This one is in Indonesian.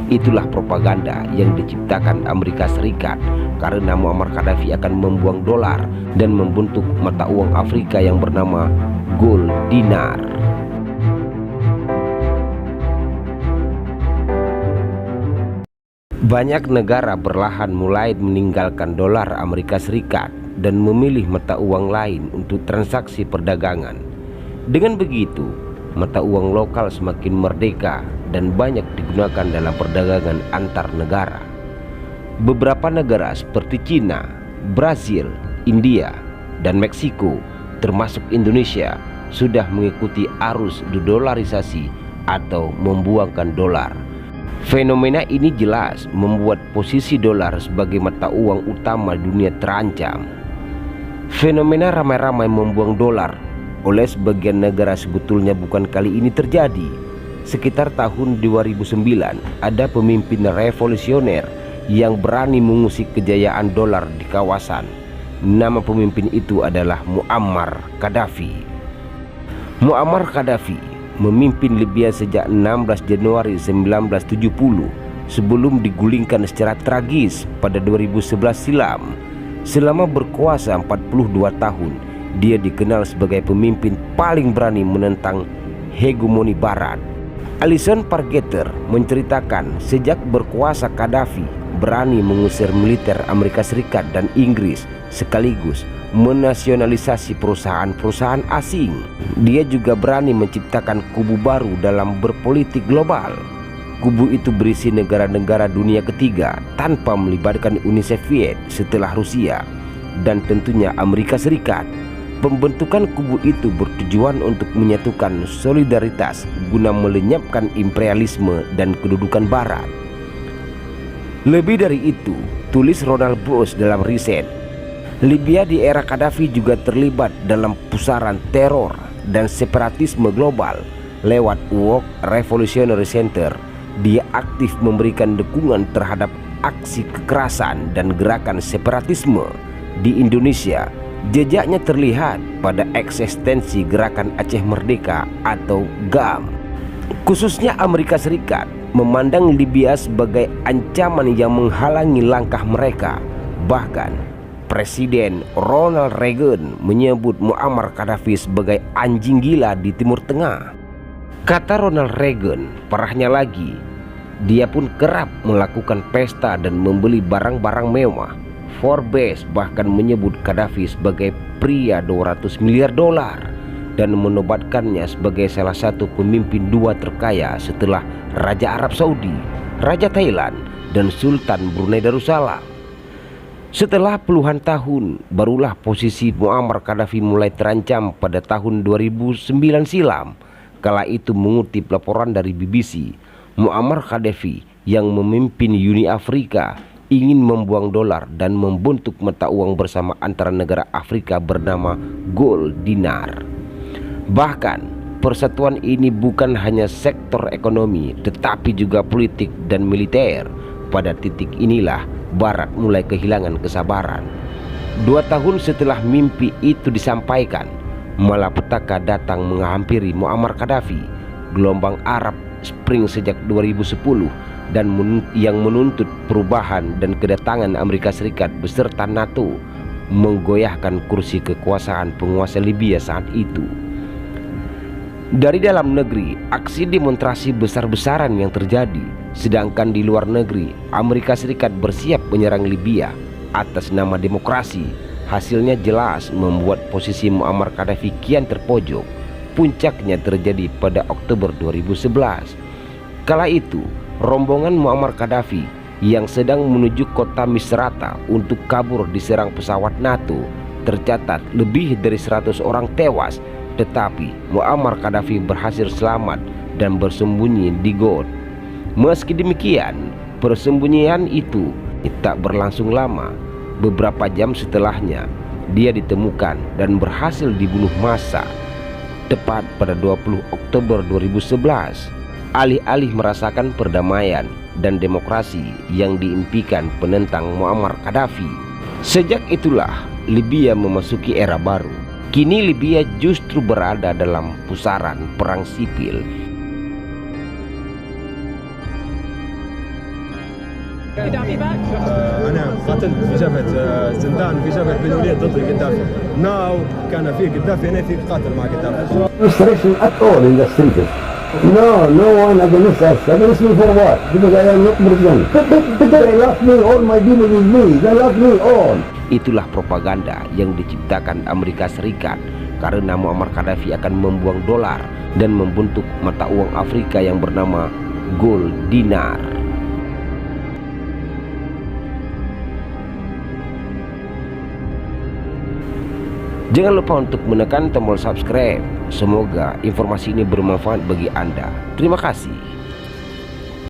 Itulah propaganda yang diciptakan Amerika Serikat karena Muammar Gaddafi akan membuang dolar dan membentuk mata uang Afrika yang bernama gold dinar. Banyak negara berlahan mulai meninggalkan dolar Amerika Serikat dan memilih mata uang lain untuk transaksi perdagangan. Dengan begitu, mata uang lokal semakin merdeka dan banyak digunakan dalam perdagangan antar negara. Beberapa negara seperti Cina, Brazil, India, dan Meksiko, termasuk Indonesia, sudah mengikuti arus dedolarisasi atau membuangkan dolar. Fenomena ini jelas membuat posisi dolar sebagai mata uang utama dunia terancam. Fenomena ramai-ramai membuang dolar oleh sebagian negara sebetulnya bukan kali ini terjadi. Sekitar tahun 2009 ada pemimpin revolusioner yang berani mengusik kejayaan dolar di kawasan. Nama pemimpin itu adalah Muammar Gaddafi. Muammar Gaddafi memimpin Libya sejak 16 Januari 1970 sebelum digulingkan secara tragis pada 2011 silam. Selama berkuasa 42 tahun, dia dikenal sebagai pemimpin paling berani menentang hegemoni barat. Alison Pargeter menceritakan sejak berkuasa Gaddafi berani mengusir militer Amerika Serikat dan Inggris sekaligus menasionalisasi perusahaan-perusahaan asing. Dia juga berani menciptakan kubu baru dalam berpolitik global. Kubu itu berisi negara-negara dunia ketiga tanpa melibatkan Uni Soviet setelah Rusia dan tentunya Amerika Serikat. Pembentukan kubu itu bertujuan untuk menyatukan solidaritas guna melenyapkan imperialisme dan kedudukan barat. Lebih dari itu, tulis Ronald Bush dalam riset, Libya di era Gaddafi juga terlibat dalam pusaran teror dan separatisme global. Lewat World Revolutionary Center, dia aktif memberikan dukungan terhadap aksi kekerasan dan gerakan separatisme. Di Indonesia, jejaknya terlihat pada eksistensi Gerakan Aceh Merdeka atau GAM. Khususnya Amerika Serikat memandang Libya sebagai ancaman yang menghalangi langkah mereka. Bahkan Presiden Ronald Reagan menyebut Muammar Gaddafi sebagai anjing gila di Timur Tengah. Kata Ronald Reagan, parahnya lagi, dia pun kerap melakukan pesta dan membeli barang-barang mewah. Forbes bahkan menyebut Gaddafi sebagai pria 200 miliar dolar dan menobatkannya sebagai salah satu pemimpin dua terkaya setelah Raja Arab Saudi, Raja Thailand, dan Sultan Brunei Darussalam. Setelah puluhan tahun, barulah posisi Muammar Gaddafi mulai terancam pada tahun 2009 silam. Kala itu mengutip laporan dari BBC, Muammar Gaddafi yang memimpin Uni Afrika ingin membuang dolar dan membentuk mata uang bersama antara negara Afrika bernama gold dinar. Bahkan persatuan ini bukan hanya sektor ekonomi tetapi juga politik dan militer. Pada titik inilah Barat mulai kehilangan kesabaran. 2 tahun setelah mimpi itu disampaikan, malapetaka datang menghampiri Muammar Gaddafi. Gelombang Arab Spring sejak 2010 dan yang menuntut perubahan dan kedatangan Amerika Serikat beserta NATO menggoyahkan kursi kekuasaan penguasa Libya saat itu. Dari dalam negeri, aksi demonstrasi besar-besaran yang terjadi, sedangkan di luar negeri, Amerika Serikat bersiap menyerang Libya atas nama demokrasi. Hasilnya jelas membuat posisi Muammar Gaddafi kian terpojok. Puncaknya terjadi pada Oktober 2011. Kala itu, rombongan Muammar Gaddafi yang sedang menuju kota Misrata untuk kabur diserang pesawat NATO. Tercatat lebih dari 100 orang tewas, tetapi Muammar Gaddafi berhasil selamat dan bersembunyi di got. Meski demikian, persembunyian itu tak berlangsung lama. Beberapa jam setelahnya, dia ditemukan dan berhasil dibunuh massa. Tepat pada 20 Oktober 2011, alih-alih merasakan perdamaian dan demokrasi yang diimpikan penentang Muammar Gaddafi. Sejak itulah Libya memasuki era baru. Kini Libya justru berada dalam pusaran perang sipil. أنا قتلت في جبهة زندان في جبهة بنوليد ضد القذافي. Now كان في قذافي هنا في قاتل مع قذافي. Restriction at all in the street. No, no one against us. Against me for what? Because I am not Muslim. They love me, all my people with me. They love me all. Itulah propaganda yang diciptakan Amerika Serikat karena Muammar Gaddafi akan membuang dolar dan membentuk mata uang Afrika yang bernama gold dinar. Jangan lupa untuk menekan tombol subscribe. Semoga informasi ini bermanfaat bagi Anda. Terima kasih.